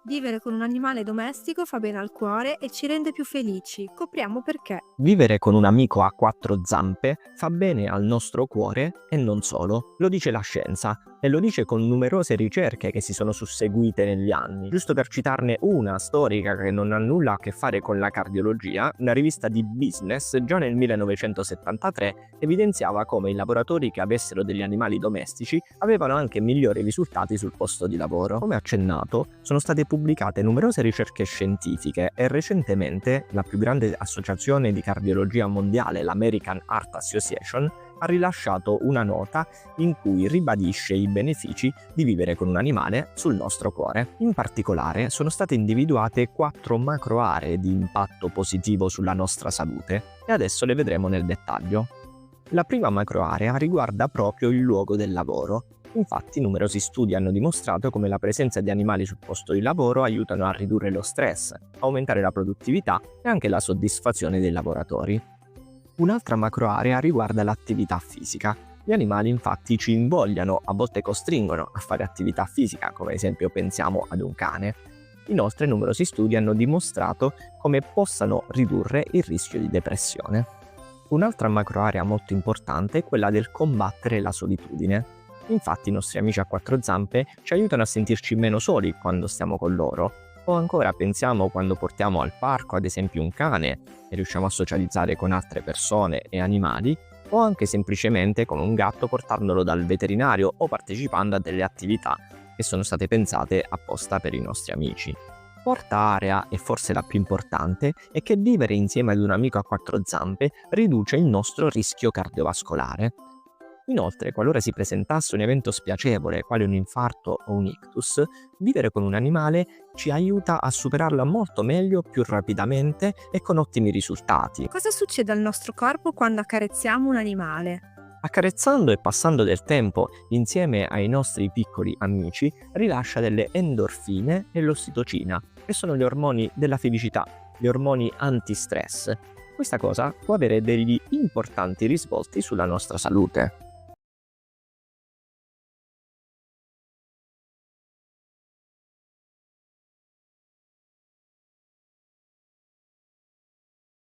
Vivere con un animale domestico fa bene al cuore e ci rende più felici. Copriamo perché. Vivere con un amico a quattro zampe fa bene al nostro cuore e non solo, lo dice la scienza e lo dice con numerose ricerche che si sono susseguite negli anni. Giusto per citarne una storica che non ha nulla a che fare con la cardiologia, una rivista di business già nel 1973 evidenziava come i lavoratori che avessero degli animali domestici avevano anche migliori risultati sul posto di lavoro. Come accennato, sono state pubblicate numerose ricerche scientifiche e recentemente la più grande associazione di cardiologia mondiale, l'American Heart Association, ha rilasciato una nota in cui ribadisce i benefici di vivere con un animale sul nostro cuore. In particolare sono state individuate 4 macroaree di impatto positivo sulla nostra salute e adesso le vedremo nel dettaglio. La prima macroarea riguarda proprio il luogo del lavoro. Infatti numerosi studi hanno dimostrato come la presenza di animali sul posto di lavoro aiutano a ridurre lo stress, aumentare la produttività e anche la soddisfazione dei lavoratori. Un'altra macroarea riguarda l'attività fisica. Gli animali infatti ci invogliano, a volte costringono a fare attività fisica, come ad esempio pensiamo ad un cane. Inoltre numerosi studi hanno dimostrato come possano ridurre il rischio di depressione. Un'altra macroarea molto importante è quella del combattere la solitudine. Infatti i nostri amici a quattro zampe ci aiutano a sentirci meno soli quando stiamo con loro. O ancora pensiamo quando portiamo al parco ad esempio un cane e riusciamo a socializzare con altre persone e animali, o anche semplicemente con un gatto portandolo dal veterinario o partecipando a delle attività che sono state pensate apposta per i nostri amici. Quarta area, e forse la più importante, è che vivere insieme ad un amico a quattro zampe riduce il nostro rischio cardiovascolare. Inoltre, qualora si presentasse un evento spiacevole, quale un infarto o un ictus, vivere con un animale ci aiuta a superarla molto meglio, più rapidamente e con ottimi risultati. Cosa succede al nostro corpo quando accarezziamo un animale? Accarezzando e passando del tempo insieme ai nostri piccoli amici, rilascia delle endorfine e l'ossitocina, che sono gli ormoni della felicità, gli ormoni antistress. Questa cosa può avere degli importanti risvolti sulla nostra salute.